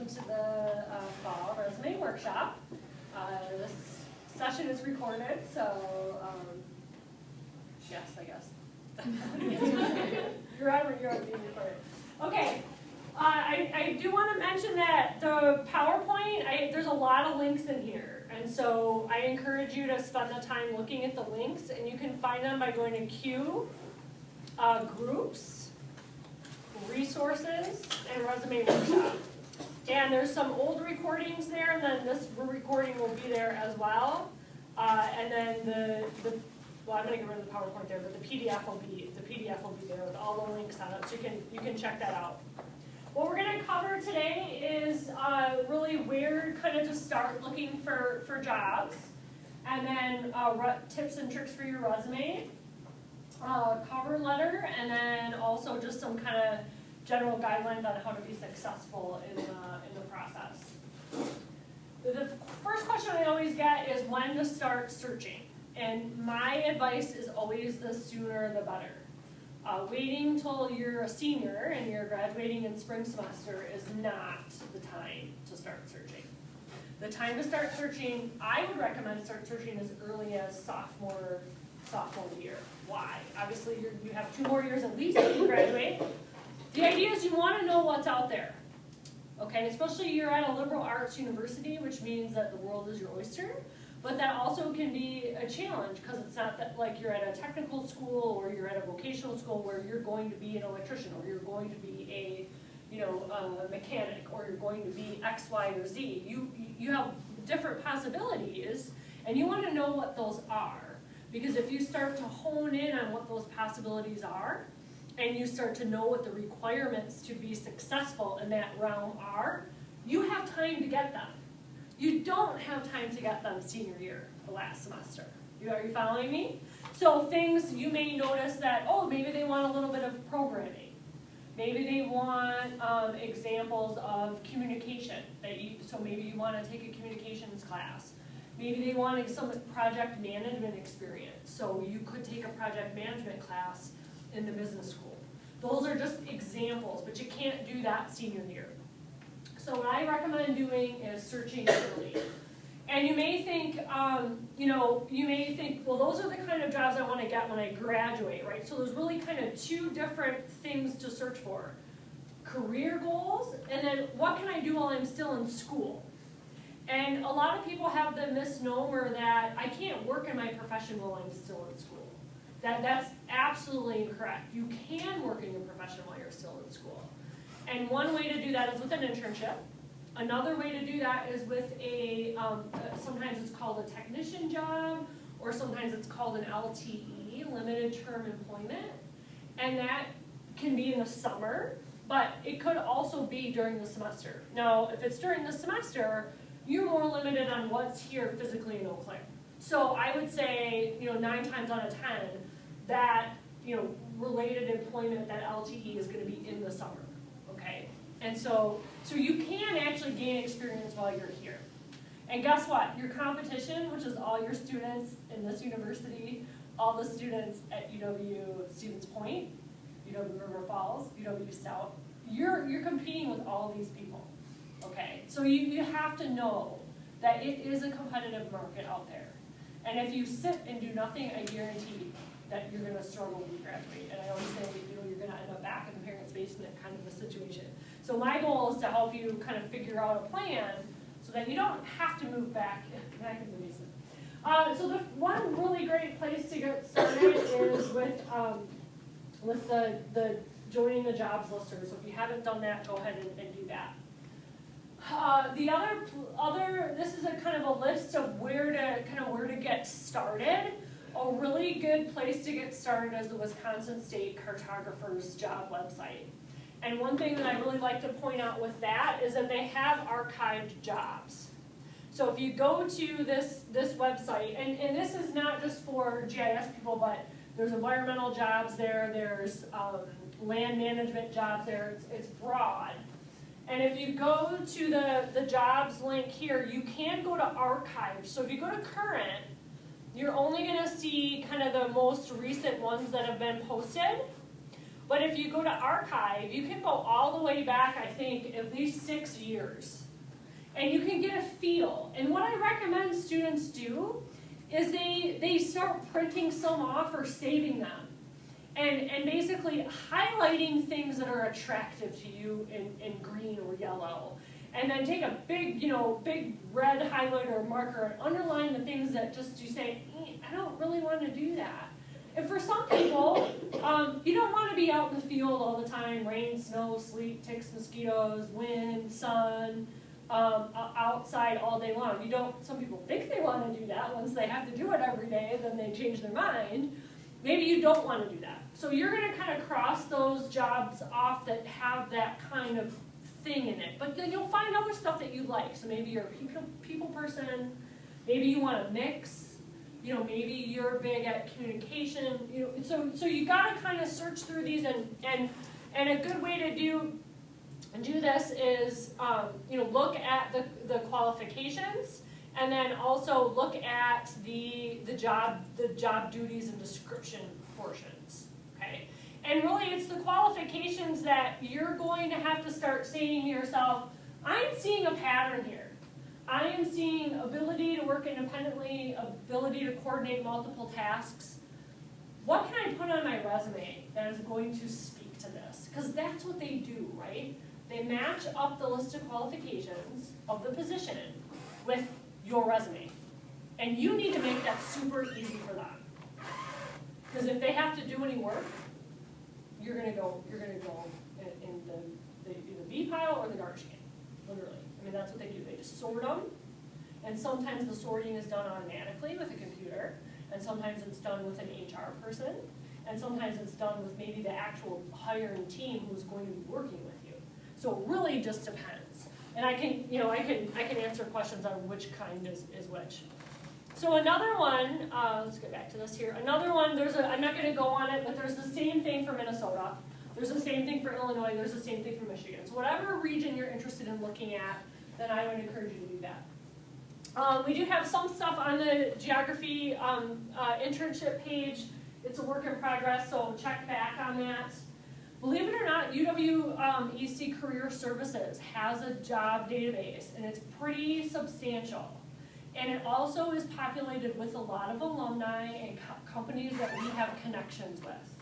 welcome to the Fall Resume Workshop. This session is recorded, so yes, I guess. You're on being recorded. Okay, I do want to mention that the PowerPoint, there's a lot of links in here, and so I encourage you to spend the time looking at the links, and you can find them by going to Q, Groups, Resources, and Resume Workshop. And there's some old recordings there, and then this recording will be there as well. And then well, I'm going to get rid of the PowerPoint there, but the PDF will be there with all the links on it, so you can check that out. What we're going to cover today is really where kind of to start looking for jobs, and then tips and tricks for your resume, cover letter, and then also just some kind of general guidelines on how to be successful in the process. The first question I always get is when to start searching. And my advice is always the sooner the better. Waiting till you're a senior and you're graduating in spring semester is not the time to start searching. The time to start searching, I would recommend start searching as early as sophomore year. Why? Obviously you have 2 more years at least to graduate. The idea is you want to know what's out there, okay? Especially you're at a liberal arts university, which means that the world is your oyster, but that also can be a challenge because it's not that like you're at a technical school or you're at a vocational school where you're going to be an electrician or you're going to be a mechanic or you're going to be X, Y, or Z. You have different possibilities, and you want to know what those are, because if you start to hone in on what those possibilities are, and you start to know what the requirements to be successful in that realm are, you have time to get them. You don't have time to get them senior year, the last semester. Are you following me? So things you may notice that, oh, maybe they want a little bit of programming. Maybe they want examples of communication. So maybe you want to take a communications class. Maybe they want some project management experience. So you could take a project management class in the business school. Those are just examples, but you can't do that senior year. So what I recommend doing is searching early. And you may think, well, those are the kind of jobs I want to get when I graduate, right? So there's really kind of 2 different things to search for. Career goals, and then what can I do while I'm still in school? And a lot of people have the misnomer that I can't work in my profession while I'm still in school. That's absolutely incorrect. You can work in your profession while you're still in school. And one way to do that is with an internship. Another way to do that is with sometimes it's called a technician job, or sometimes it's called an LTE, limited term employment. And that can be in the summer, but it could also be during the semester. Now, if it's during the semester, you're more limited on what's here physically in Eau Claire. So I would say, 9 times out of 10, that, related employment, that LTE is going to be in the summer, okay? And so you can actually gain experience while you're here. And guess what? Your competition, which is all your students in this university, all the students at UW-Stevens Point, UW-River Falls, UW-Stout, you're competing with all these people, okay? So you have to know that it is a competitive market out there. And if you sit and do nothing, I guarantee that you're going to struggle when you graduate. And I always say, you're going to end up back in the parents' basement kind of a situation. So my goal is to help you kind of figure out a plan so that you don't have to move back in the basement. So the one really great place to get started is with the joining the jobs lister. So if you haven't done that, go ahead and do that. This is a kind of a list of where to get started. A really good place to get started is the Wisconsin State Cartographer's job website. And one thing that I really like to point out with that is that they have archived jobs. So if you go to this website, and this is not just for GIS people, but there's environmental jobs there, there's land management jobs there, it's broad. And if you go to the jobs link here, you can go to archives. So if you go to current, you're only going to see kind of the most recent ones that have been posted. But if you go to archive, you can go all the way back, I think, at least 6 years. And you can get a feel. And what I recommend students do is they start printing some off or saving them. And basically highlighting things that are attractive to you in green or yellow. And then take a big, big red highlighter or marker and underline the things that just you say, I don't really want to do that. And for some people, you don't want to be out in the field all the time, rain, snow, sleet, ticks, mosquitoes, wind, sun, outside all day long. Some people think they want to do that. Once they have to do it every day, then they change their mind. Maybe you don't want to do that. So you're going to kind of cross those jobs off that have that kind of thing in it. But then you'll find other stuff that you like. So maybe you're a people person. Maybe you want to mix. Maybe you're big at communication. So you got to kind of search through these, and a good way to do this is look at the qualifications, and then also look at the job duties and description portions. Okay, and really it's the qualifications that you're going to have to start saying to yourself, I'm seeing a pattern here. I am seeing ability to work independently, ability to coordinate multiple tasks. What can I put on my resume that is going to speak to this? Because that's what they do, right? They match up the list of qualifications of the position with your resume. And you need to make that super easy for them. Because if they have to do any work, you're gonna go in the B pile or the garbage can, literally. I mean, that's what they do. They just sort them, and sometimes the sorting is done automatically with a computer, and sometimes it's done with an HR person, and sometimes it's done with maybe the actual hiring team who's going to be working with you. So it really just depends. And I can answer questions on which kind is which. So another one, let's get back to this here. Another one, I'm not going to go on it, but there's the same thing for Minnesota. There's the same thing for Illinois. There's the same thing for Michigan. So whatever region you're interested in looking at, then I would encourage you to do that. We do have some stuff on the geography internship page. It's a work in progress, so check back on that. Believe it or not, UW-EC Career Services has a job database, and it's pretty substantial. And it also is populated with a lot of alumni and companies that we have connections with.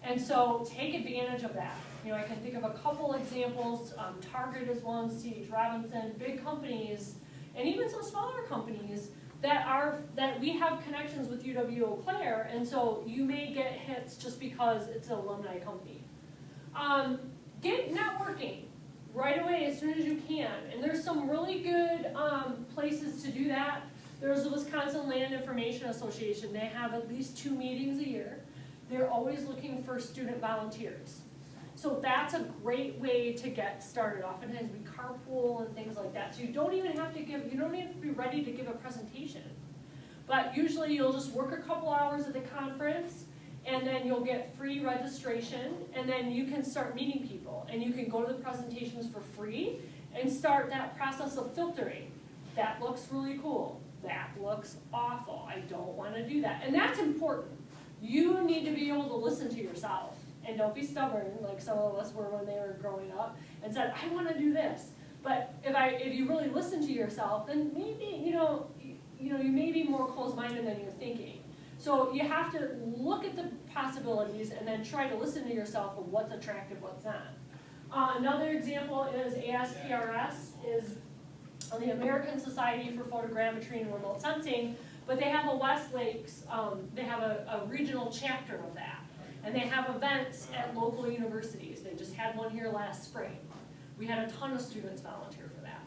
And so take advantage of that. I can think of a couple examples. Target is one, C.H. Robinson, big companies, and even some smaller companies that we have connections with UW-Eau Claire, and so you may get hits just because it's an alumni company. Get networking right away as soon as you can, and there's some really good places to do that. There's the Wisconsin Land Information Association. They have at least 2 meetings a year. They're always looking for student volunteers. So that's a great way to get started. Oftentimes we carpool and things like that. So you don't even have to be ready to give a presentation. But usually you'll just work a couple hours at the conference, and then you'll get free registration, and then you can start meeting people. And you can go to the presentations for free and start that process of filtering. That looks really cool. That looks awful. I don't want to do that. And that's important. You need to be able to listen to yourself, and don't be stubborn like some of us were when they were growing up and said, I want to do this. But if you really listen to yourself, then maybe you may be more closed-minded than you're thinking. So you have to look at the possibilities and then try to listen to yourself of what's attractive, what's not. Another example is ASPRS, is the American Society for Photogrammetry and Remote Sensing. But they have a West Lakes, they have a regional chapter of that. And they have events at local universities. They just had one here last spring. We had a ton of students volunteer for that.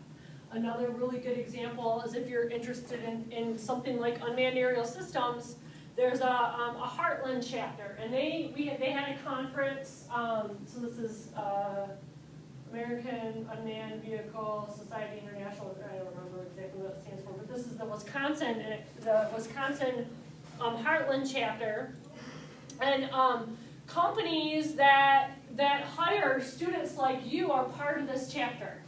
Another really good example is if you're interested in something like unmanned aerial systems, there's a Heartland chapter. And they had a conference, so this is American Unmanned Vehicle Society International, I don't remember exactly what it stands for, but this is the Wisconsin Heartland chapter. And companies that hire students like you are part of this chapter.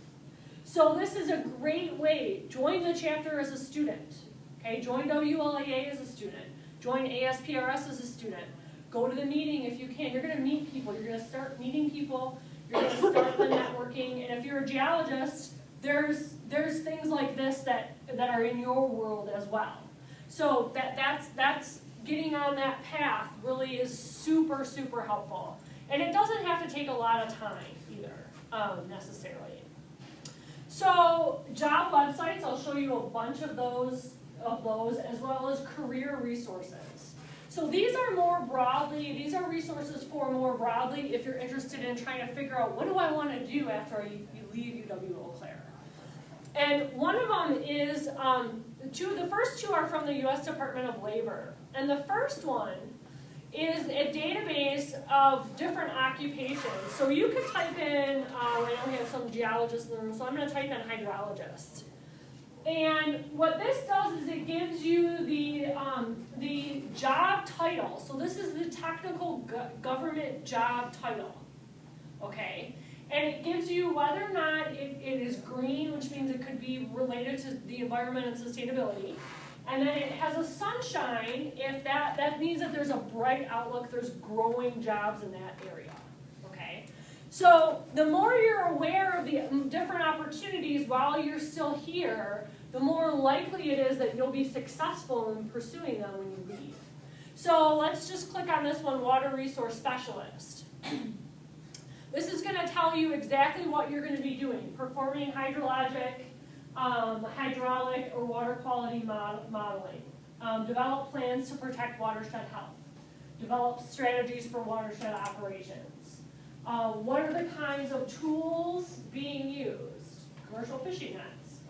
So this is a great way. Join the chapter as a student. Okay, join WLAA as a student. Join ASPRS as a student. Go to the meeting if you can. You're going to meet people. You're going to start meeting people. You're going to start the networking. And if you're a geologist, there's things like this that are in your world as well. So that's getting on that path really is super, super helpful. And it doesn't have to take a lot of time either, necessarily. So job websites, I'll show you a bunch of those, as well as career resources. So these are these are resources for more broadly if you're interested in trying to figure out, what do I want to do after you leave UW-Eau Claire? And one of them is, the first two are from the U.S. Department of Labor. And the first one is a database of different occupations. So you could type in, I know we have some geologists in the room, so I'm going to type in hydrologist. And what this does is it gives you the job title. So this is the technical government job title, okay? And it gives you whether or not it is green, which means it could be related to the environment and sustainability. And then it has a sunshine, if that means that there's a bright outlook, there's growing jobs in that area, okay? So the more you're aware of the different opportunities while you're still here, the more likely it is that you'll be successful in pursuing them when you leave. So let's just click on this one, Water Resource Specialist. This is going to tell you exactly what you're going to be doing, performing hydrologic, hydraulic, or water quality modeling. Develop plans to protect watershed health. Develop strategies for watershed operations. What are the kinds of tools being used? Commercial fishing nets,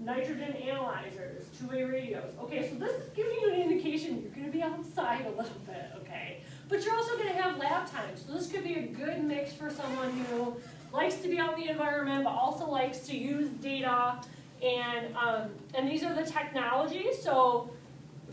nitrogen analyzers, two-way radios. Okay, so this is giving you an indication you're going to be outside a little bit, okay? But you're also going to have lab time, so this could be a good mix for someone who likes to be out in the environment, but also likes to use data. And these are the technologies. So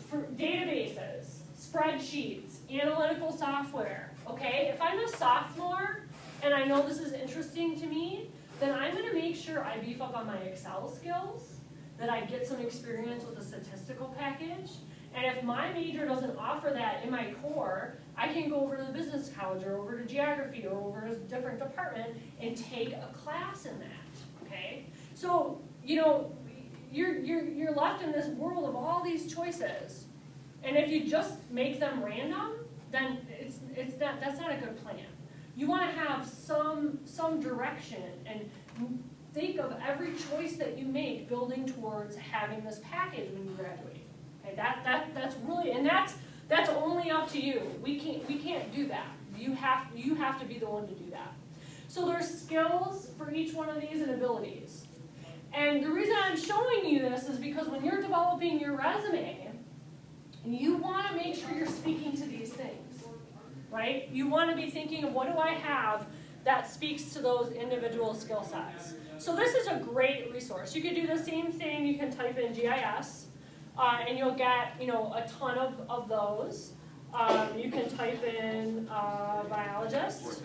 for databases, spreadsheets, analytical software. Okay, if I'm a sophomore and I know this is interesting to me, then I'm going to make sure I beef up on my Excel skills, that I get some experience with a statistical package. And if my major doesn't offer that in my core, I can go over to the business college or over to geography or over to a different department and take a class in that, okay? So, you know, you're left in this world of all these choices. And if you just make them random, then that's not a good plan. You want to have some direction and think of every choice that you make building towards having this package when you graduate. Okay, that's really, and that's only up to you. We can't do that. You have to be the one to do that. So there's skills for each one of these and abilities. And the reason I'm showing you this is because when you're developing your resume, you want to make sure you're speaking to these things, right? You want to be thinking of, what do I have that speaks to those individual skill sets? So this is a great resource. You could do the same thing. You can type in GIS, and you'll get, you know, a ton of those. You can type in biologist,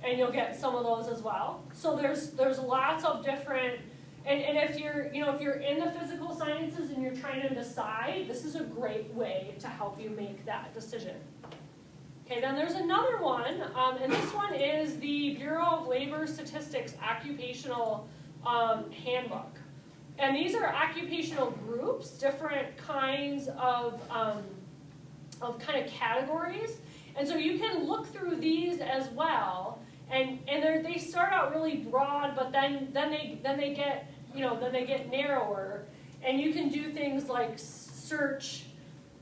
and you'll get some of those as well. So there's lots of different. And if you're in the physical sciences and you're trying to decide, this is a great way to help you make that decision. Okay, then there's another one, and this one is the Bureau of Labor Statistics Occupational Handbook. And these are occupational groups, different kinds of kind of categories. And so you can look through these as well. And they start out really broad, but then they get narrower, and you can do things like search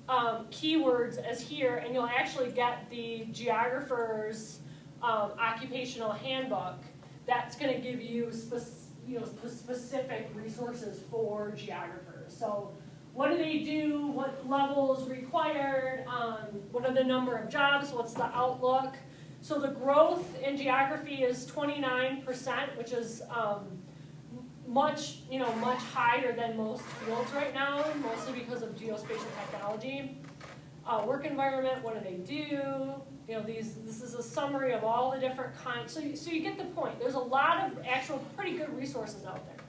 keywords as here, and you'll actually get the geographer's occupational handbook. That's going to give you the specific resources for geographers. So what do they do? What level is required? What are the number of jobs? What's the outlook? So the growth in geography is 29%, which is much higher than most fields right now, mostly because of geospatial technology. Work environment, what do they do? This is a summary of all the different kinds. So you get the point. There's a lot of actual pretty good resources out there.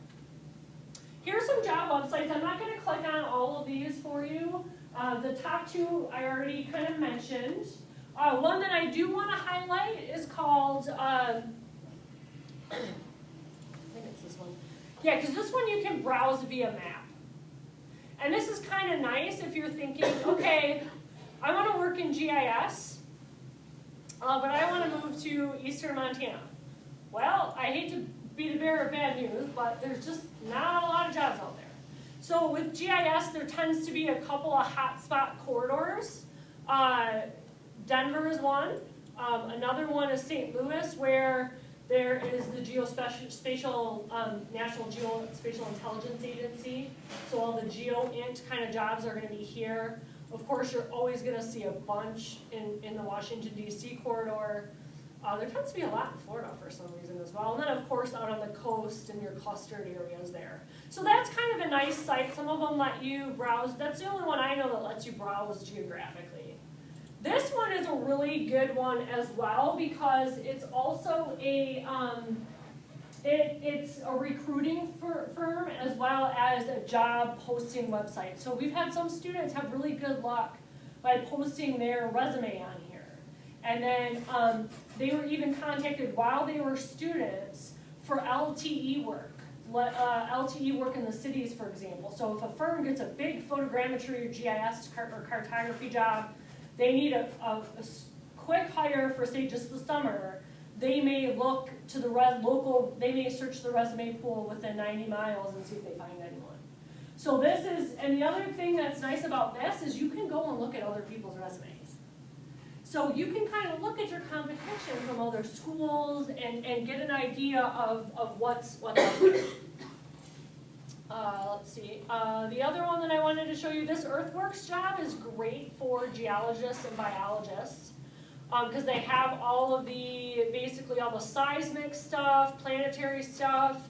Here's some job websites. I'm not going to click on all of these for you. The top two I already kind of mentioned. One that I do want to highlight is called, I think it's this one. Yeah, because this one you can browse via map. And this is kind of nice if you're thinking, okay, I want to work in GIS, but I want to move to eastern Montana. Well, I hate to be the bearer of bad news, but there's just not a lot of jobs out there. So with GIS, there tends to be a couple of hotspot corridors. Denver is one. Another one is St. Louis, where there is the National Geospatial Intelligence Agency. So all the GeoInt kind of jobs are going to be here. Of course, you're always going to see a bunch in the Washington, D.C. corridor. There tends to be a lot in Florida for some reason as well. And then, of course, out on the coast and your clustered areas there. So that's kind of a nice site. Some of them let you browse. That's the only one I know that lets you browse geographically. This one is a really good one as well because it's also a it's a recruiting firm as well as a job posting website. So we've had some students have really good luck by posting their resume on here. And then they were even contacted while they were students for LTE work. LTE work in the cities, for example. So if a firm gets a big photogrammetry or GIS or cartography job, they need a quick hire for, say, just the summer. They may look to the they may search the resume pool within 90 miles and see if they find anyone. So this is, and the other thing that's nice about this is you can go and look at other people's resumes. So you can kind of look at your competition from other schools and get an idea of what's out there. Let's see. The other one that I wanted to show you, this earthworks job is great for geologists and biologists because they have all of basically all the seismic stuff, planetary stuff,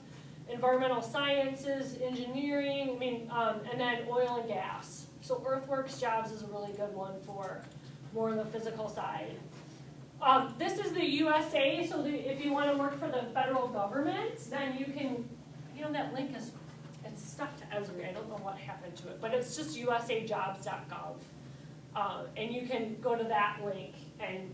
environmental sciences, engineering, and then oil and gas. So earthworks jobs is a really good one for more on the physical side. This is the USA, so if you want to work for the federal government, then you can, that link is, it's stuck to Esri. I don't know what happened to it, but it's just usajobs.gov. And you can go to that link, and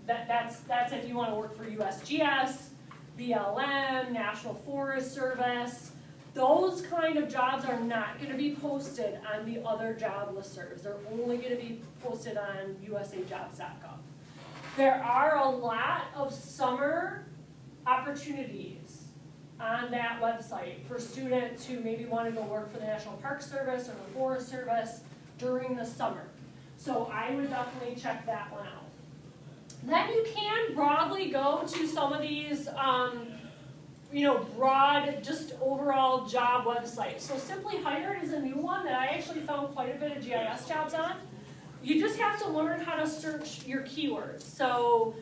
that's if you want to work for USGS, BLM, National Forest Service. Those kind of jobs are not going to be posted on the other job listservs. They're only going to be posted on usajobs.gov. There are a lot of summer opportunities on that website for students who maybe want to go work for the National Park Service or the Forest Service during the summer. So I would definitely check that one out. Then you can broadly go to some of these broad, just overall job websites. So Simply Hired is a new one that I actually found quite a bit of GIS jobs on. You just have to learn how to search your keywords. So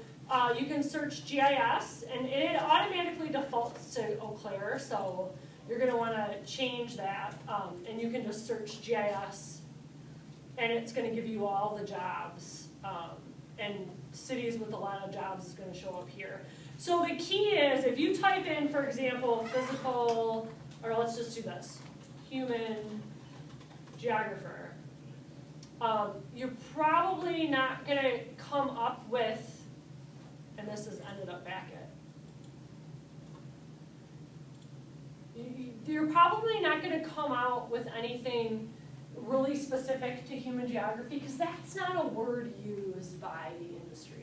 you can search GIS, and it automatically defaults to Eau Claire, so you're going to want to change that. And you can just search GIS, and it's going to give you all the jobs. And cities with a lot of jobs is going to show up here. So the key is, if you type in, for example, physical, or let's just do this, human geographer, you're probably not going to come up with, and this has ended up back at, you're probably not going to come out with anything really specific to human geography because that's not a word used by the industry.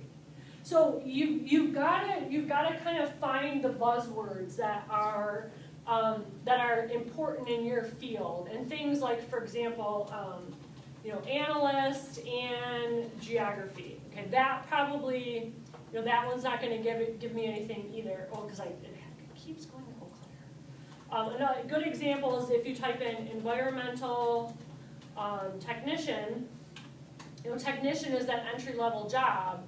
So you've got to kind of find the buzzwords that are important in your field, and things like, for example, analyst and geography. Okay, that probably, that one's not going to give me anything either. Oh, because it keeps going to Eau Claire. Another good example is if you type in environmental technician. Technician is that entry-level job.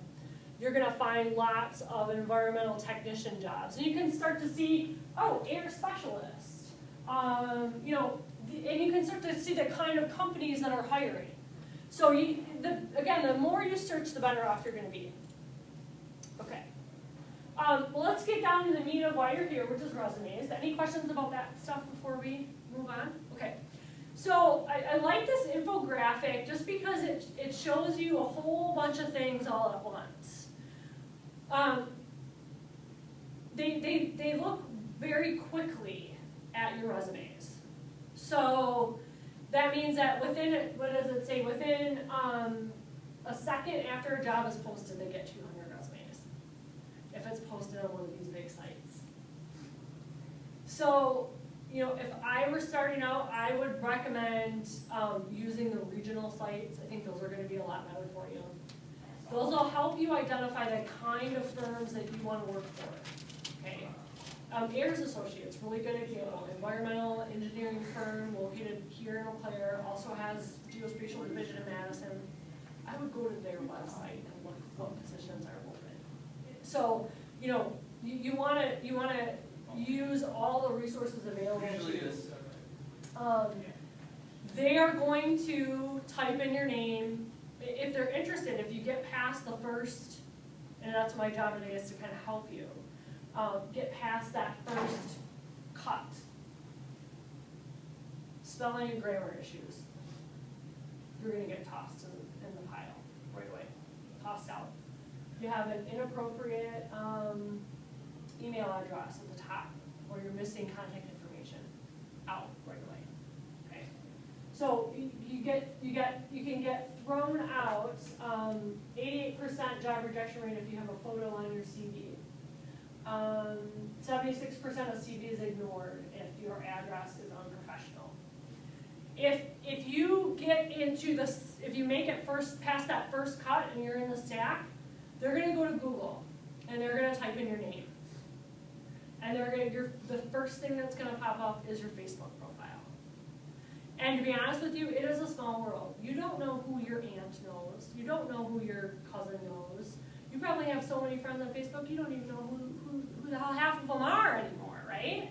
You're going to find lots of environmental technician jobs. And you can start to see, air specialist. And you can start to see the kind of companies that are hiring. So again, the more you search, the better off you're going to be. Okay. Well, let's get down to the meat of why you're here, which is resumes. Any questions about that stuff before we move on? Okay. So I like this infographic just because it shows you a whole bunch of things all at once. They look very quickly at your resumes. So that means that within, what does it say, within a second after a job is posted, they get 200 resumes, if it's posted on one of these big sites. So, you know, if I were starting out, I would recommend using the regional sites. I think those are going to be a lot better for you. Those will help you identify the kind of firms that you want to work for. Okay. Ayers Associates, really good example. Environmental engineering firm located here in Eau Claire, also has geospatial division in Madison. I would go to their website and look what positions are open. So, you know, you want to use all the resources available to you. They are going to type in your name. If they're interested, if you get past the first, and that's my job today, is to kind of help you, get past that first cut. Spelling and grammar issues, you're going to get tossed in the pile right away, tossed out. You have an inappropriate email address at the top, or you're missing contact information, out right away. Okay, so you can get thrown out. 88% job rejection rate if you have a photo on your CV. 76% of CV is ignored if your address is unprofessional. If you get into this, if you make it past that first cut and you're in the stack, they're going to go to Google and they're going to type in your name. And the first thing that's going to pop up is your Facebook profile. And to be honest with you, it is a small world. You don't know who your aunt knows. You don't know who your cousin knows. You probably have so many friends on Facebook, you don't even know who the hell half of them are anymore, right?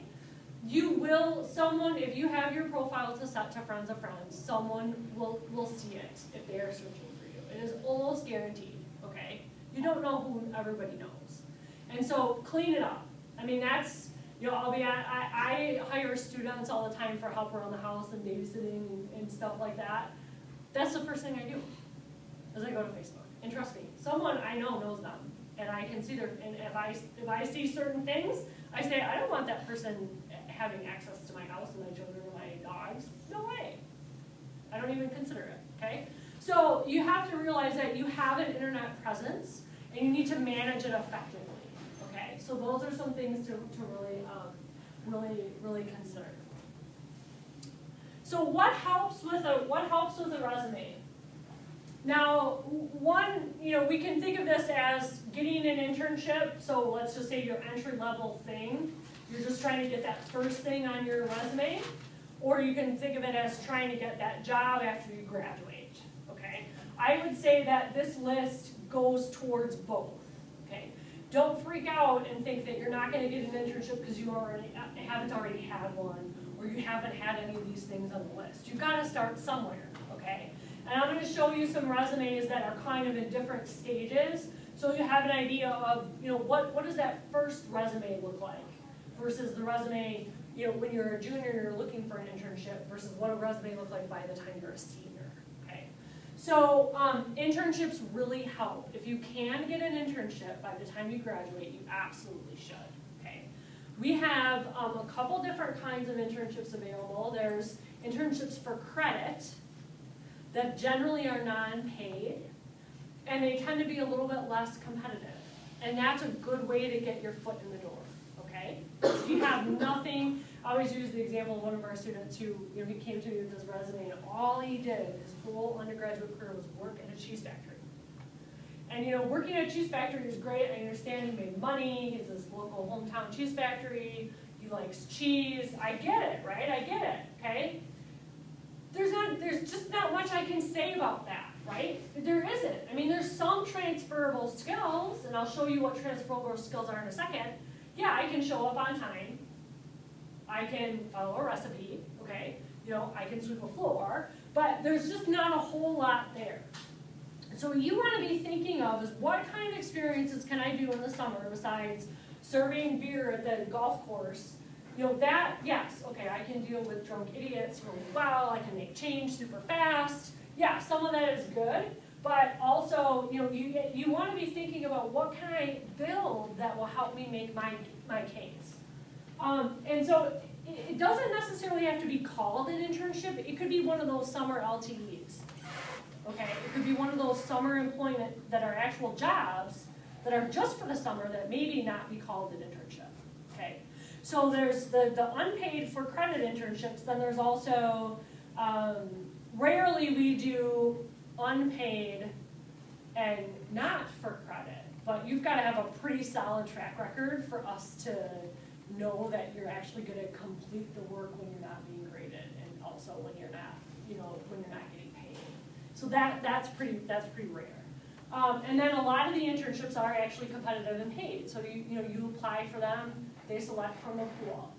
You will, if you have your profile set to friends of friends, someone will see it if they are searching for you. It is almost guaranteed, okay? You don't know who everybody knows. And so clean it up. I mean, that's, you know, I hire students all the time for help around the house and babysitting and stuff like that. That's the first thing I do, is I go to Facebook. And trust me, someone I know knows them. And I can see and if I see certain things, I say, I don't want that person having access to my house and my children and my dogs. No way. I don't even consider it, okay? So you have to realize that you have an internet presence and you need to manage it effectively, okay? So those are some things to really consider. So what helps with a resume? Now, we can think of this as getting an internship. So let's just say your entry-level thing. You're just trying to get that first thing on your resume. Or you can think of it as trying to get that job after you graduate, okay? I would say that this list goes towards both, okay? Don't freak out and think that you're not going to get an internship because you haven't already had one, or you haven't had any of these things on the list. You've got to start somewhere, okay? And I'm going to show you some resumes that are kind of in different stages, so you have an idea of, you know, what does that first resume look like versus the resume, you know, when you're a junior and you're looking for an internship versus what a resume look like by the time you're a senior, okay? So internships really help. If you can get an internship by the time you graduate, you absolutely should, okay? We have a couple different kinds of internships available. There's internships for credit that generally are non-paid, and they tend to be a little bit less competitive. And that's a good way to get your foot in the door, okay? If you have nothing, I always use the example of one of our students who, you know, he came to me with his resume, and all he did his whole undergraduate career was work at a cheese factory. And, you know, working at a cheese factory is great. I understand he made money, he's this local hometown cheese factory, he likes cheese. I get it, right? I get it, okay? There's just not much I can say about that, right? There isn't. I mean, there's some transferable skills, and I'll show you what transferable skills are in a second. Yeah, I can show up on time. I can follow a recipe, okay? You know, I can sweep a floor, but there's just not a whole lot there. So what you want to be thinking of is what kind of experiences can I do in the summer besides serving beer at the golf course You know, that, yes, okay, I can deal with drunk idiots really well, I can make change super fast. Yeah, some of that is good, but also, you know, you want to be thinking about what can I build that will help me make my case. And so it doesn't necessarily have to be called an internship. It could be one of those summer LTEs. Okay, it could be one of those summer employment that are actual jobs that are just for the summer that maybe not be called an internship. Okay, so there's the unpaid for credit internships. Then there's also rarely we do unpaid and not for credit, but you've got to have a pretty solid track record for us to know that you're actually going to complete the work when you're not being graded, and also when you're not, you know, when you're not getting paid. So that's pretty rare. And then a lot of the internships are actually competitive and paid. So you apply for them, they select from the pool.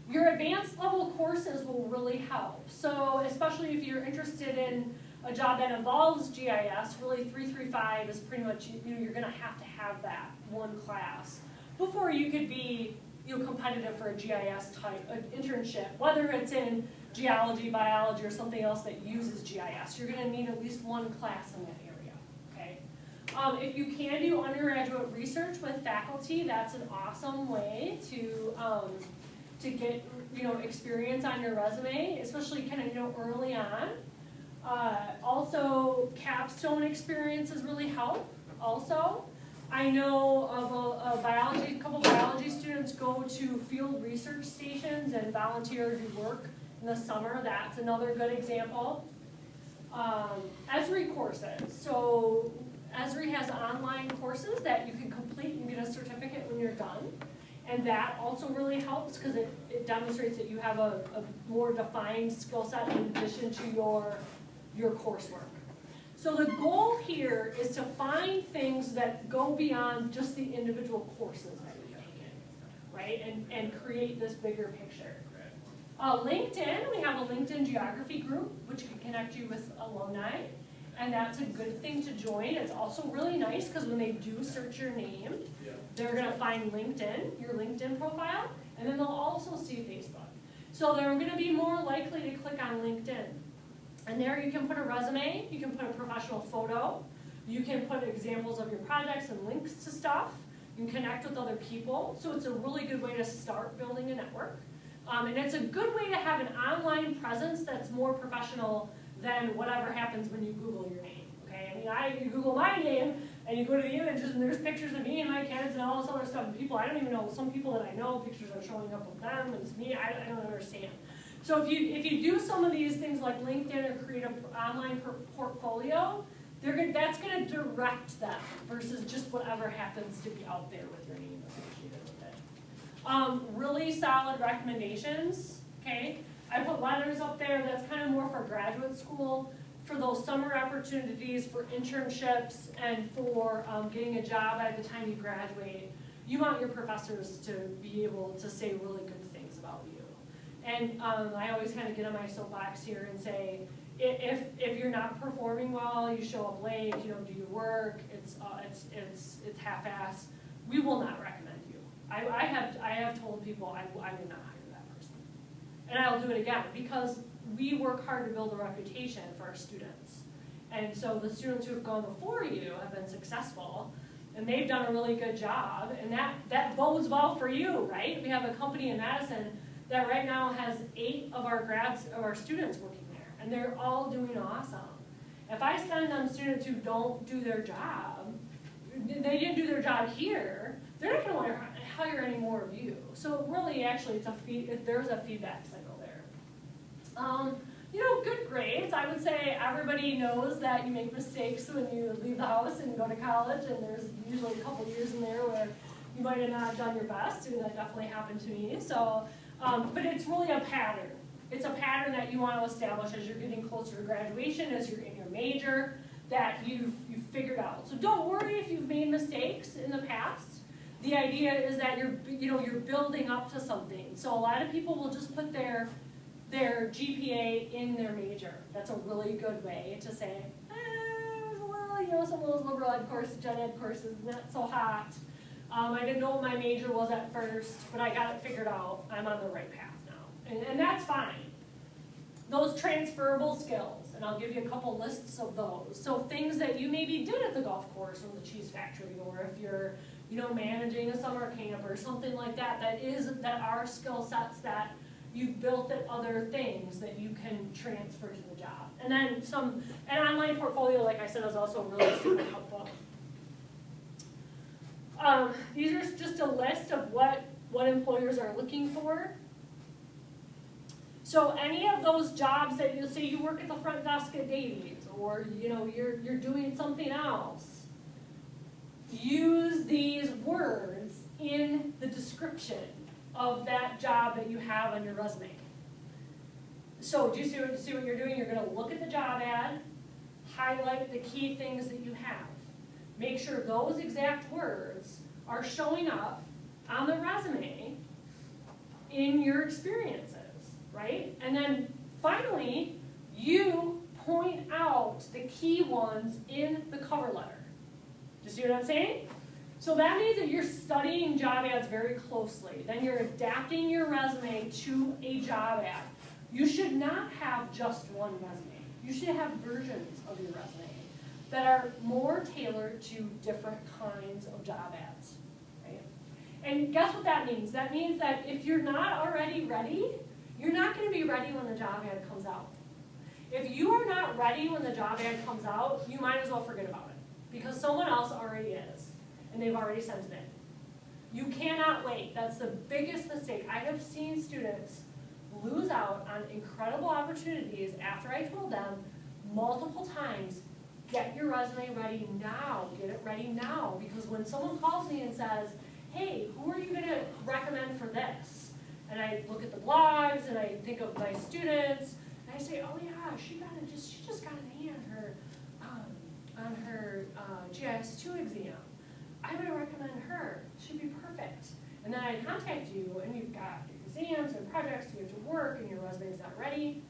Your advanced level courses will really help. So especially if you're interested in a job that involves GIS, really 335 is pretty much, you're going to have that one class before you could be competitive for a GIS type internship, whether it's in geology, biology, or something else that uses GIS. You're going to need at least one class in that area. Okay. If you can do undergraduate research with faculty, that's an awesome way to get experience on your resume, especially kind of early on. Also, capstone experiences really help. Also, I know of a couple biology students go to field research stations and volunteer to do work in the summer. That's another good example. Esri courses. So Esri has online courses that you can complete and get a certificate when you're done. And that also really helps because it demonstrates that you have a more defined skill set in addition to your coursework. So the goal here is to find things that go beyond just the individual courses that you're taking, right? And create this bigger picture. LinkedIn, we have a LinkedIn geography group, which can connect you with alumni. And that's a good thing to join. It's also really nice because when they do search your name, they're going to find LinkedIn, your LinkedIn profile, and then they'll also see Facebook. So they're going to be more likely to click on LinkedIn. And there you can put a resume, you can put a professional photo, you can put examples of your projects and links to stuff, you can connect with other people. So it's a really good way to start building a network. And it's a good way to have an online presence that's more professional than whatever happens when you Google your name. Okay, I mean, you Google my name and you go to the images and there's pictures of me and my kids and all this other stuff. And people, I don't even know, some people that I know, pictures are showing up of them and it's me, I don't understand. So if you do some of these things like LinkedIn or create an online portfolio, that's going to direct them versus just whatever happens to be out there with your name associated with it. Really solid recommendations, okay? I put letters up there that's kind of more for graduate school, for those summer opportunities, for internships, and for getting a job at the time you graduate. You want your professors to be able to say really good things about you. And I always kind of get on my soapbox here and say, if you're not performing well, you show up late, you don't do your work, it's half-assed, we will not recommend you. I have told people I would not hire that person. And I'll do it again because we work hard to build a reputation for our students. And so the students who have gone before you have been successful and they've done a really good job, and that bodes well for you, right? We have a company in Madison that right now has 8 of our students working there, and they're all doing awesome. If I send them students who don't do their job, they didn't do their job here, they're not going to want to hire any more of you. So really, actually, there's a feedback cycle there. Good grades. I would say everybody knows that you make mistakes when you leave the house and go to college, and there's usually a couple years in there where you might have not done your best, and that definitely happened to me. So, but it's really a pattern. It's a pattern that you want to establish as you're getting closer to graduation, as you're in your major, that you've figured out. So don't worry if you've made mistakes in the past. The idea is that you're building up to something. So a lot of people will just put their GPA in their major. That's a really good way to say, some of those liberal ed courses, gen ed courses, not so hot. I didn't know what my major was at first, but I got it figured out. I'm on the right path now, and that's fine. Those transferable skills, and I'll give you a couple lists of those. So things that you maybe did at the golf course or the cheese factory, or if you're, managing a summer camp or something like that, that are skill sets that you've built at other things that you can transfer to the job. And then an online portfolio, like I said, is also really super helpful. These are just a list of what employers are looking for. So any of those jobs that you say you work at the front desk at Davies, or you're doing something else, use these words in the description of that job that you have on your resume. So do you see what you're doing? You're going to look at the job ad, highlight the key things that you have. Make sure those exact words are showing up on the resume in your experiences, right? And then finally, you point out the key ones in the cover letter. Do you see what I'm saying? So that means that you're studying job ads very closely. Then you're adapting your resume to a job ad. You should not have just one resume. You should have versions of your resume that are more tailored to different kinds of job ads, right? And guess what that means? That means that if you're not already ready, you're not going to be ready when the job ad comes out. If you are not ready when the job ad comes out, you might as well forget about it, because someone else already is, and they've already sent it in. You cannot wait. That's the biggest mistake. I have seen students lose out on incredible opportunities after I told them multiple times, get your resume ready now, get it ready now, because when someone calls me and says, hey, who are you going to recommend for this? And I look at the blogs and I think of my students, and I say, oh yeah, she just got an A on her GIS-2 exam. I'm going to recommend her. She'd be perfect. And then I contact you, and you've got exams and projects you have to work, and your resume's not ready.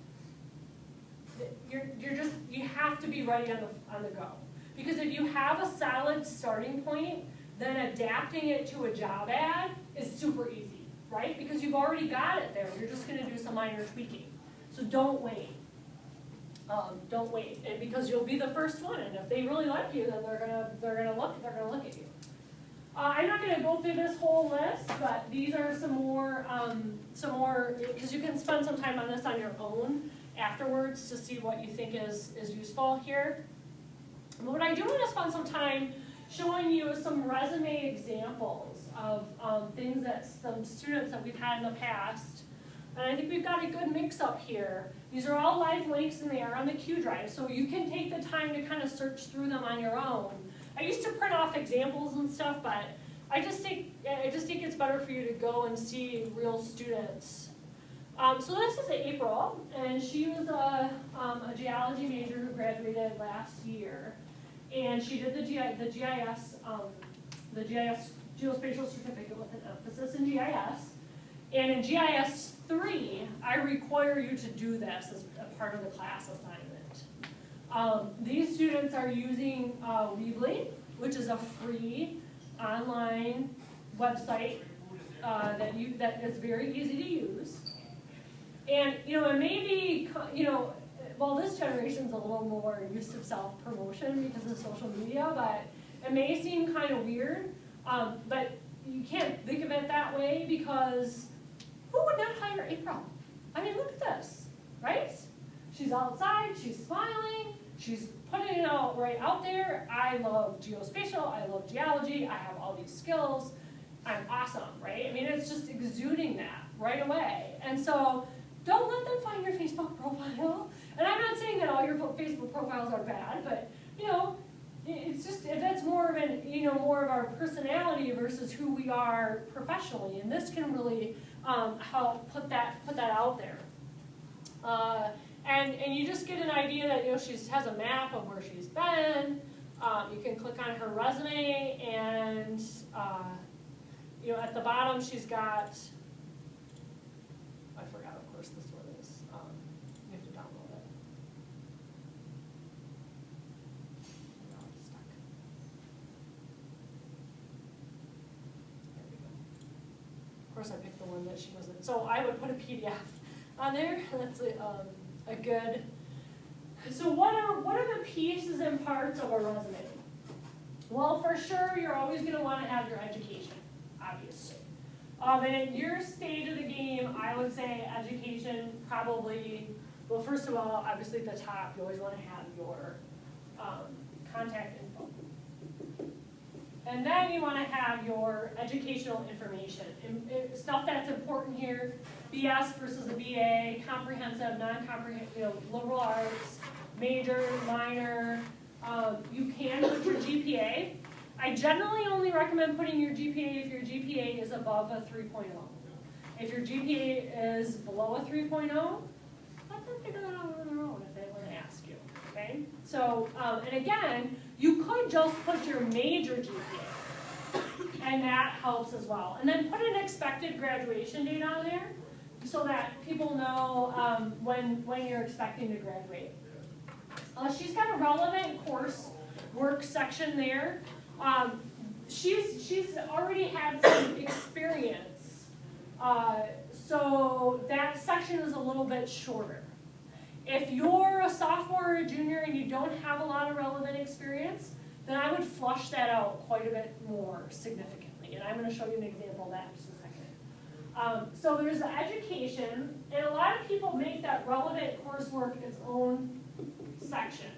You have to be ready on the go. Because if you have a solid starting point, then adapting it to a job ad is super easy, right? Because you've already got it there. You're just going to do some minor tweaking. So don't wait. Don't wait, and because you'll be the first one, and if they really like you, then they're gonna look at you. I'm not going to go through this whole list, but these are some more, because you can spend some time on this on your own afterwards to see what you think is useful here. But what I do want to spend some time showing you is some resume examples of things that some students that we've had in the past. And I think we've got a good mix-up here. These are all live links, and they are on the Q Drive, so you can take the time to kind of search through them on your own. I used to print off examples and stuff, but I just think it's better for you to go and see real students. So this is April, and she was a geology major who graduated last year, and she did the GIS geospatial certificate with an emphasis in GIS. And in GIS 3, I require you to do this as a part of the class assignment. These students are using Weebly, which is a free online website that is very easy to use. And it may be, well, this generation's a little more used to self-promotion because of social media, but it may seem kind of weird. But you can't think of it that way, because who would not hire April? I mean, look at this, right? She's outside, she's smiling, she's putting it out right out there. I love geospatial, I love geology, I have all these skills, I'm awesome, right? I mean, it's just exuding that right away. And so don't let them find your Facebook profile. And I'm not saying that all your Facebook profiles are bad, but it's just, if that's more of more of our personality versus who we are professionally, and this can really help put that out there. And you just get an idea that she has a map of where she's been. You can click on her resume, and at the bottom she's got, I forgot, of course this one is, you have to download it. No, it's stuck. course I picked the one that she wasn't. So I would put a PDF on there. That's a good. So what are the pieces and parts of a resume? Well, for sure, you're always going to want to have your education, obviously. And at your stage of the game, I would say education probably, well, first of all, obviously at the top, you always want to have your contact info. And then you want to have your educational information. And stuff that's important here, BS versus a BA, comprehensive, non-comprehensive, liberal arts, major, minor. You can put your GPA. I generally only recommend putting your GPA if your GPA is above a 3.0. If your GPA is below a 3.0, let them figure that out on their own if they want to ask you, okay? So, and again, you could just put your major GPA, and that helps as well. And then put an expected graduation date on there so that people know when you're expecting to graduate. She's got a relevant course work section there. She's already had some experience, so that section is a little bit shorter. If you're a sophomore or a junior and you don't have a lot of relevant experience, then I would flush that out quite a bit more significantly. And I'm going to show you an example of that in just a second. So there's the education, and a lot of people make that relevant coursework its own section.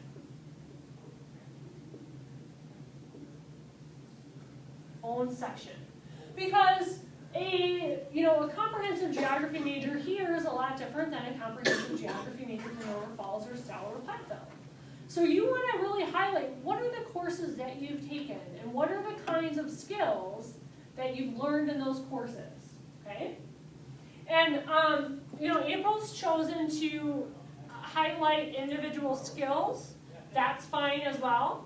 Own section. Because a comprehensive geography major here is a lot different than a comprehensive geography major from Lower Falls or Stowell or Platteville. So you want to really highlight what are the courses that you've taken and what are the kinds of skills that you've learned in those courses, okay? And April's chosen to highlight individual skills. That's fine as well.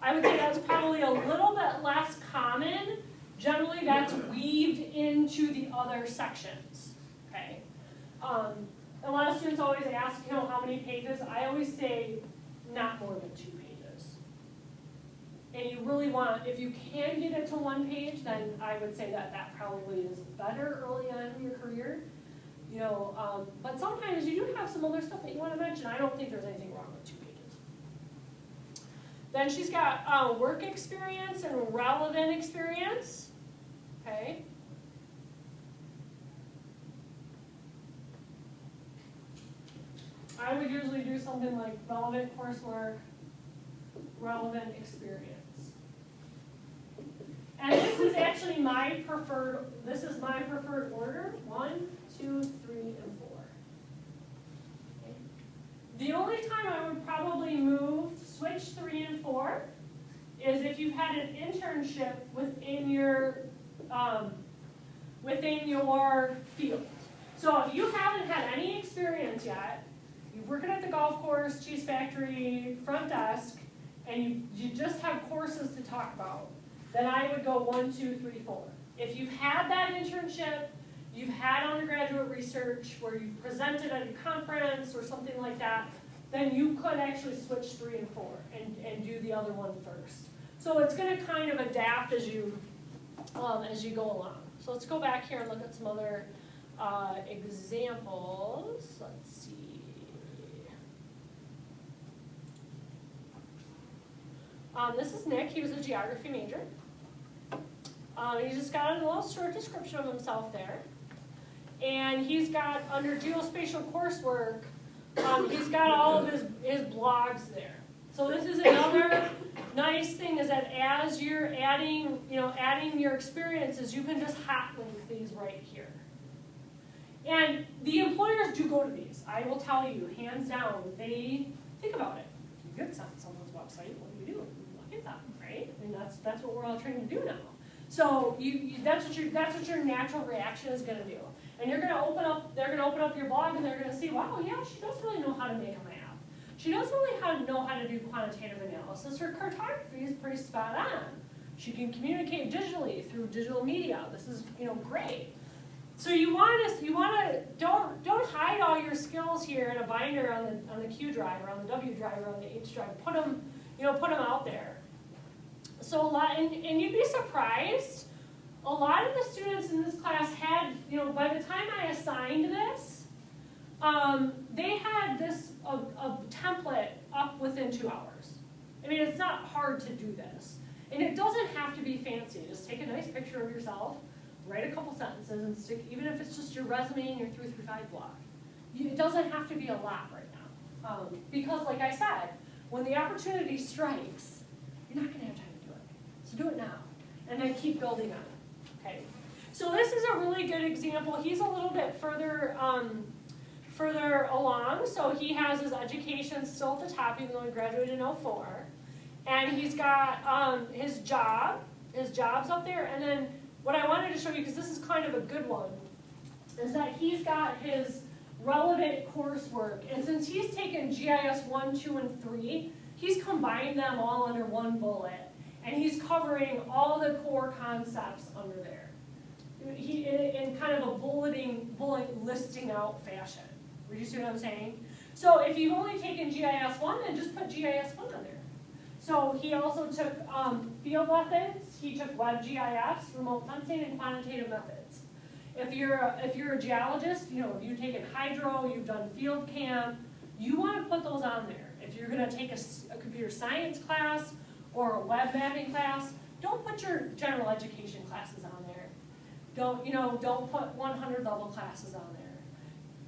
I would say that's probably a little bit less common. Generally, that's weaved into the other sections, okay? A lot of students always ask, how many pages? I always say not more than 2 pages. And you really want, if you can get it to 1 page, then I would say that probably is better early on in your career. But sometimes you do have some other stuff that you want to mention. I don't think there's anything wrong with 2 pages. Then she's got work experience and relevant experience. Okay. I would usually do something like relevant coursework, relevant experience. And this is actually my preferred order. 1, 2, 3, and 4. Okay. The only time I would probably switch 3 and 4 is if you've had an internship within your field. So if you haven't had any experience yet, you're working at the golf course, cheese factory, front desk, and you just have courses to talk about, then I would go 1, 2, 3, 4. If you've had that internship, you've had undergraduate research where you've presented at a conference or something like that, then you could actually switch 3 and 4 and do the other one first. So it's going to kind of adapt as you go along. So let's go back here and look at some other examples. Let's see. This is Nick. He was a geography major. He's just got a little short description of himself there. And he's got, under geospatial coursework, he's got all of his blogs there. So this is another nice thing, is that as you're adding your experiences, you can just hot link these right here. And the employers do go to these. I will tell you, hands down, they think about it. If you get sent someone's website, what do? You look at them, right? I mean, that's what we're all trained to do now. So that's what your natural reaction is going to do. And they're going to open up your blog, and they're going to see, wow, yeah, she does really know how to make a map. She does really know how to do quantitative analysis. Her cartography is pretty spot on. She can communicate digitally through digital media. This is great. So you want to don't hide all your skills here in a binder on the Q drive or on the W drive or on the H drive. Put them out there. So and you'd be surprised a lot of the students in this class had, you know, by the time I assigned this, they had this, a template up within 2 hours. I mean, it's not hard to do this. And it doesn't have to be fancy. Just take a nice picture of yourself, write a couple sentences, and stick, even if it's just your resume and your 3-5 blog. It doesn't have to be a lot right now. Because like I said, when the opportunity strikes, you're not gonna have time to do it. So do it now, and then keep building on it, okay? So this is a really good example. He's a little bit further along, so he has his education still at the top, even though he graduated in 04. And he's got his job's up there, and then what I wanted to show you, because this is kind of a good one, is that he's got his relevant coursework, and since he's taken GIS 1, 2, and 3, he's combined them all under one bullet, and he's covering all the core concepts under there. In kind of a bullet listing out fashion. Do you see what I'm saying? So if you've only taken GIS 1, then just put GIS 1 on there. So he also took field methods, he took web GIS, remote sensing, and quantitative methods. If you're a geologist, you know, if you've taken hydro, you've done field camp, you want to put those on there. If you're going to take a computer science class or a web mapping class, don't put your general education classes on there. Don't put 100 level classes on there.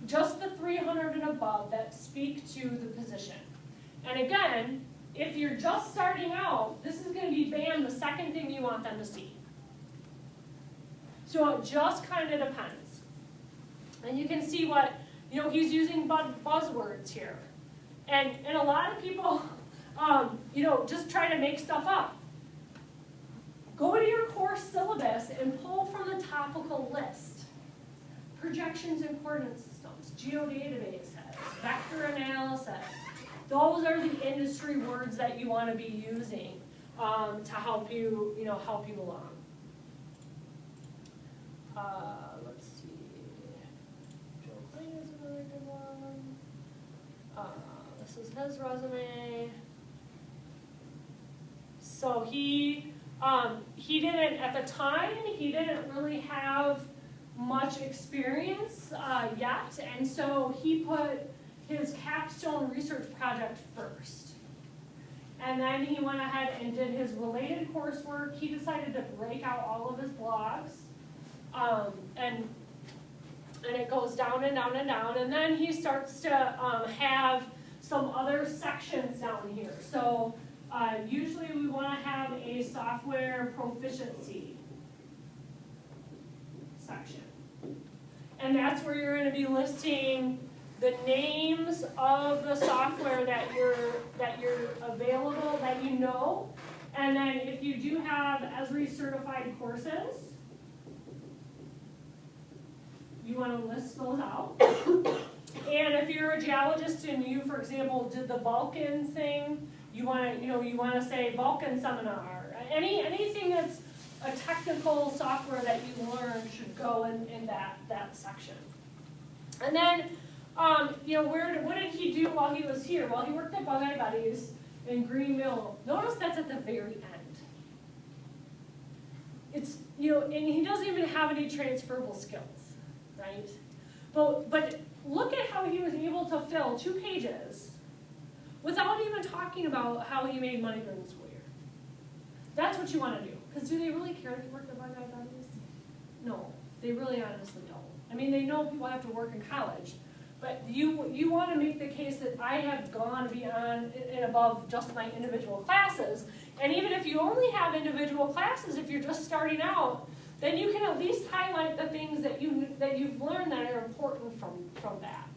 Just the 300 and above that speak to the position. And again, if you're just starting out, this is going to be bam, the second thing you want them to see. So it just kind of depends. And you can see what, you know, he's using buzzwords here. And a lot of people, you know, just try to make stuff up. Go to your course syllabus and pull from the topical list. Projections and coordinate systems, geodatabases, vector analysis. Those are the industry words that you want to be using to help you, help you along. Let's see. Joe Klein is another good one. This is his resume. So he didn't, at the time, he didn't really have much experience yet, and so he put his capstone research project first. And then he went ahead and did his related coursework. He decided to break out all of his blogs, and it goes down and down and down, and then he starts to have some other sections down here. So usually we want to have a software proficiency section. And that's where you're going to be listing the names of the software that you're available, that you know. And then if you do have Esri certified courses, you want to list those out. And if you're a geologist and you, for example, did the Vulcan thing, you want to say Vulcan seminar. Anything that's a technical software that you learn should go in that section. And then, what did he do while he was here? Well, he worked at Bug Eye Buddies in Green Mill. Notice that's at the very end. It's, and he doesn't even have any transferable skills, right? But look at how he was able to fill 2 pages without even talking about how he made money during the school year. That's what you want to do. Because do they really care if you work at Bug Eye Buddies? No, they really honestly don't. I mean, they know people have to work in college, but you want to make the case that I have gone beyond and above just my individual classes. And even if you only have individual classes, if you're just starting out, then you can at least highlight the things that you've learned that are important from that.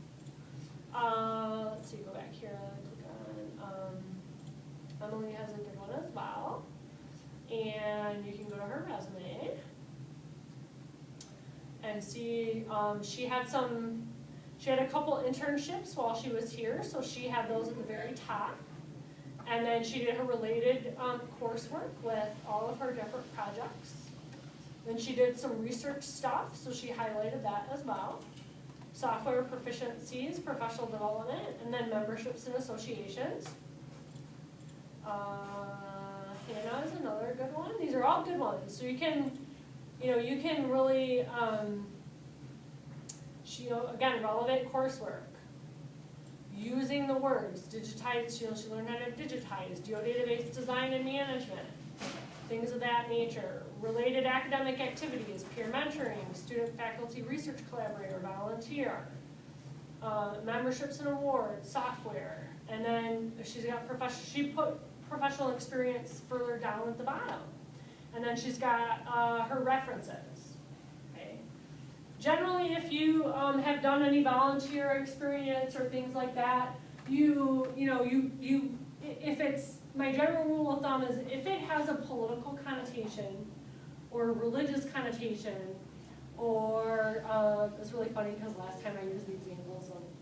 Let's see, go back here. Click on Emily has a good one as well. And you can go to her resume and see she had a couple internships while she was here, so she had those at the very top. And then she did her related coursework with all of her different projects. Then she did some research stuff, so she highlighted that as well. Software proficiencies, professional development, and then memberships and associations. Hannah is another good one. These are all good ones. So you can You know, you can really, you know, again, relevant coursework. Using the words, digitize, you know, she learned how to digitize, geodatabase design and management, things of that nature. Related academic activities, peer mentoring, student faculty research collaborator, volunteer, memberships and awards, software, and then she's got she put professional experience further down at the bottom. And then she's got her references. Generally, if you have done any volunteer experience or things like that, if it's, my general rule of thumb is if it has a political connotation or a religious connotation, or it's really funny because last time I used the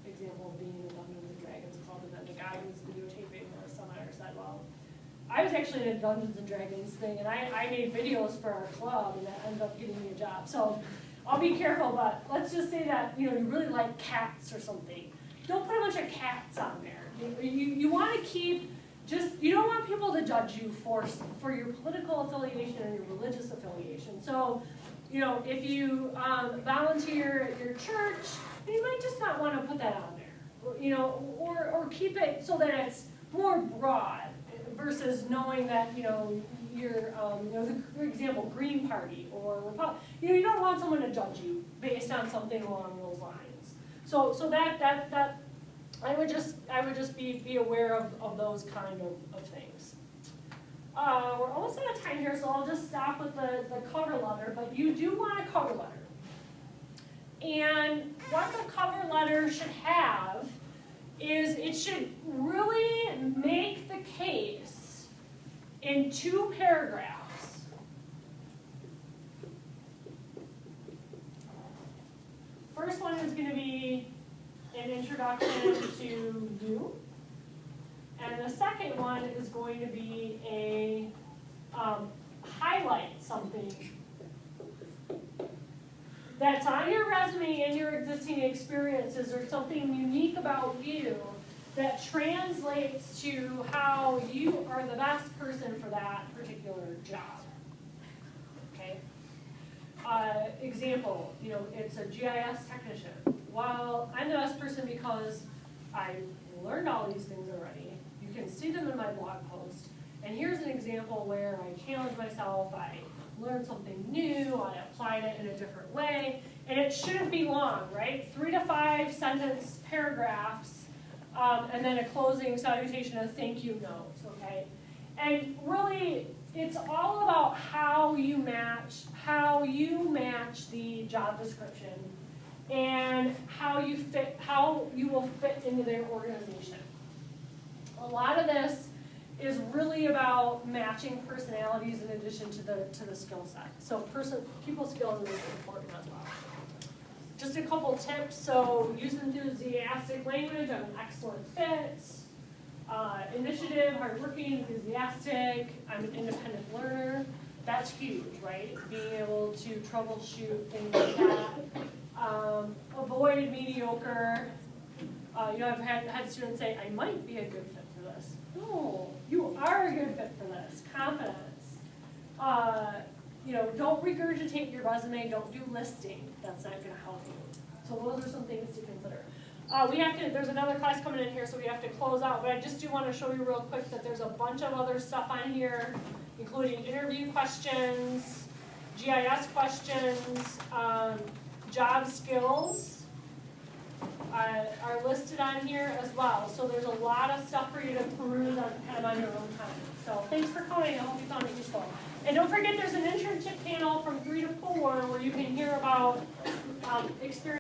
example of being in a Dungeons and Dragons club, and then the guy who was videotaping the seminar said, well, I was actually in a Dungeons and Dragons thing, and I made videos for our club, and that ended up getting me a job. So I'll be careful, but let's just say that you really like cats or something. Don't put a bunch of cats on there. You want to keep you don't want people to judge you for your political affiliation or your religious affiliation. So, if you volunteer at your church, you might just not want to put that on there. Or keep it so that it's more broad versus knowing that you're, for example, Green Party or Republican. You don't want someone to judge you based on something along those lines. So that I would just be aware of those kind of things. We're almost out of time here, so I'll just stop with the cover letter. But you do want a cover letter, and what the cover letter should have is it should really make the case in 2 paragraphs. First one is going to be an introduction to you, and the second one is going to be a highlight something that's on your resume and your existing experiences, or something unique about you that translates to how you are the best person for that particular job. Okay? Example, it's a GIS technician. Well, I'm the best person because I learned all these things already. You can see them in my blog post. And here's an example where I challenged myself, I learned something new, I applied it in a different way. And it shouldn't be long, right? 3 to 5 sentence paragraphs, and then a closing salutation and thank you notes, okay? And really, it's all about how you match the job description and how you will fit into their organization. A lot of this is really about matching personalities in addition to the skill set. So people skills is really important as well. Just a couple tips. So use enthusiastic language. I'm an excellent fit. Initiative, hardworking, enthusiastic. I'm an independent learner. That's huge, right? Being able to troubleshoot things like that. Avoid mediocre. I've had students say, I might be a good fit for this. No, you are a good fit for this. Confidence. Don't regurgitate your resume. Don't do listing. That's not going to help you. So those are some things to consider. There's another class coming in here, so we have to close out. But I just do want to show you real quick that there's a bunch of other stuff on here, including interview questions, GIS questions, job skills are listed on here as well. So there's a lot of stuff for you to peruse on your own time. So thanks for coming. I hope you found it useful. And don't forget, there's an internship panel from 3 to 4 where you can hear about experience.